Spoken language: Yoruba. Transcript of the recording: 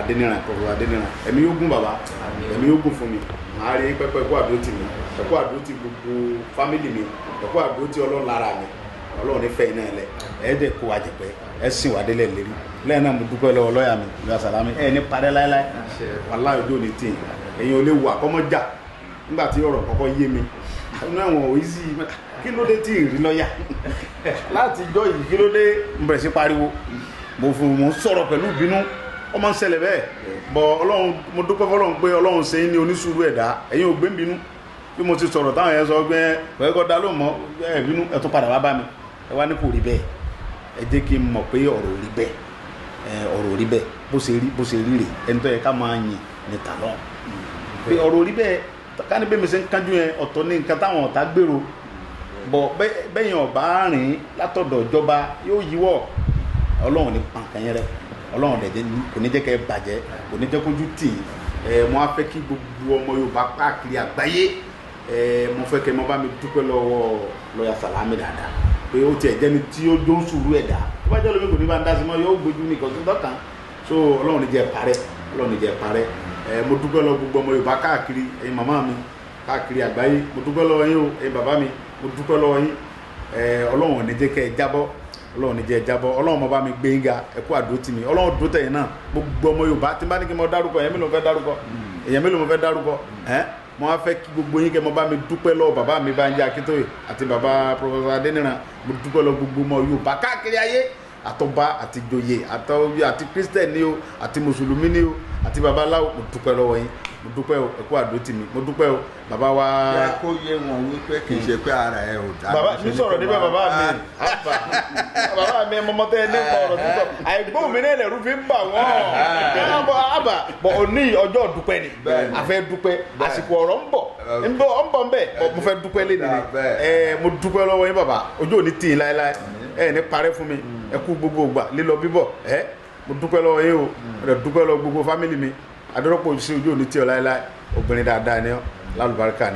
Adéníran Professor Adéníran ẹ̀mí yóò gùn bàbá ẹ̀mí yóò gùn fún mi màá rí pẹ́pẹ́ ẹ̀kọ́ àdó tì mí ẹ̀kọ́ àdó tì gbogbo fámìlì mi ẹ̀kọ́ àdó tì Ọlọ́run lára mi Ọlọ́run nífẹ̀ẹ́ iná ẹ̀lẹ́ ẹ̀ẹ́dẹ̀ kó wa jẹ̀pẹ́ ẹ̀ sìn wà délẹ̀ lérí lẹ́yìn náà mo dúpẹ́ lọ́wọ́ lọ́ọ̀yà mi ìlú àsàlámì ẹ̀ ní parẹ́ láéláé wàláhì ojú òní tì ẹ̀yin ò lè wà kọ́mọ́jà nígbà tí ọ̀rọ̀ kọ́kọ́ yé mi inú ẹ̀wọ̀n òyì sí kí ló dé tí ì rí lọ́ọ̀yà láti jọ́ yìí kí ló dé ń bẹ̀rẹ̀ sí pariwo mo ń sọ̀rọ̀ pẹ̀lú ìbínú ó máa ń ṣẹlẹ̀ bẹ́ẹ̀ bọ̀ Ọlọ́run mo dúpẹ́ fọ́lọ́run pé Ọlọ́run ṣe ní onísùúrù ẹ̀dá ẹ̀yin ò gbé ń bínú bí mo ti sọ̀rọ̀ táwọn yẹn sọ pé ẹ̀kọ́ dá ló mọ́ ẹ̀ bínú ẹ̀ tún padà wá bá mi ẹ wá ní kò rí bẹ́ẹ̀ ẹ jẹ́ kí n mọ̀ pé ọ̀rọ̀ rí bẹ́ẹ̀ ọ̀rọ̀ rí bẹ́ẹ̀ bó ṣe rí rè ẹni tó yẹ ká máa yìn ní tàlọ́ pé ọ̀rọ̀ rí bẹ́ẹ̀ ká ní bẹ́ẹ̀ mi ṣe ń kájú yẹn ọ̀tọ̀ ní nǹkan táwọn ọ̀tá gbèrò bọ̀ bẹ́yìn ọ̀bá rìn látọ̀dọ̀ ìjọba yóò yíwọ́ Ọlọ́run ní pàǹkan yẹn rẹ Ọlọ́run dẹ̀ kò ní jẹ́ kẹ́ bàjẹ́ kò ní jẹ́ kójú tì í mo á fẹ́ kí gbogbo ọmọ Yorùbá káàkiri àgbáyé mo fẹ́ kẹ́ mo bá mi dúpẹ́ lọ́wọ́ lọ́ọ̀yà Sàlámì dáadáa pé ó tiẹ̀ jẹ́ni tí ó jó ń sùúrù ẹ̀dá tó bá jẹ́ lómi kò ní bá ń dá sí mọ́ yóò gbójú ní ìkọ̀tún dọ́kan so Ọlọ́run ní jẹ́ parẹ́ Ọlọ́run ní jẹ́ parẹ́ mo dúpẹ́ lọ gbogbo ọmọ Yorùbá káàkiri ẹ̀yin màmá mi káàkiri àgbáyé mo dúpẹ́ lọ́wọ́ yín o ẹ̀yin bàbá mi mo dúpẹ́ lọ́wọ́ yín Ọlọ́run ní jẹ́ kẹ́ ẹ jábọ́ Ọlọ́run ní jẹ́ ẹ jábọ́ Ọlọ́run mo bá mi gbé yín ga ẹ kú àdó tì mí Ọlọ́run dó tẹ̀yìn náà gbogbo ọmọ Yorùbá tí n bá ní kí n mọ dárúkọ èèyàn mélòó mo fẹ́ dárúkọ mo wá fẹ́ kí gbogbo yín kẹ́ mo bá mi dúpẹ́ lọ́wọ́ bàbá mi Bánjí Akíntóyè àti bàbá Professor Adéníran mo dúpẹ́ lọ gbogbo ọmọ Yorùbá káàkiri ayé àtọba àti joyè àti Kristẹni ni o àti mùsùlùmí ni o àti babaláwo mo dúpẹ́ lọ́wọ́ yín mo dúpẹ́ o ẹ kú àdó tì mí mo dúpẹ́ o bàbá wa. ẹ kó yé wọn wípé kì í ṣe pé ara ẹ ò dá. bàbá mi sọ̀rọ̀ níbẹ̀ bàbá mi bàbá mi mọ́mọ́tẹ́ ẹ nípa ọ̀rọ̀ sísọ àìgbóhùn mi náà lẹ́rú fi ń bà wọ́n bọ̀ òní ọjọ́ dúpẹ́ ni a fẹ́ dúpẹ́ àsìkò ọ̀rọ̀ ń bọ̀ mo fẹ́ dúpẹ́ lé nìyí mo dúpẹ́ lọ́wọ́ yín bàbá ojú òní tì í láéláé ẹ ní parẹ́ fún mi ẹ kú gbogbo ògbà lílọ bíbọ̀ mo dúpẹ́ lọ́wọ́ yín o mo dúpẹ́ lọ́wọ́ gbogbo fámìlì mi adọ́rọ́pọ̀ sí ojú òní tí ọ láéláé obìnrin dáadáa ni ọ lálùbáríkà ni.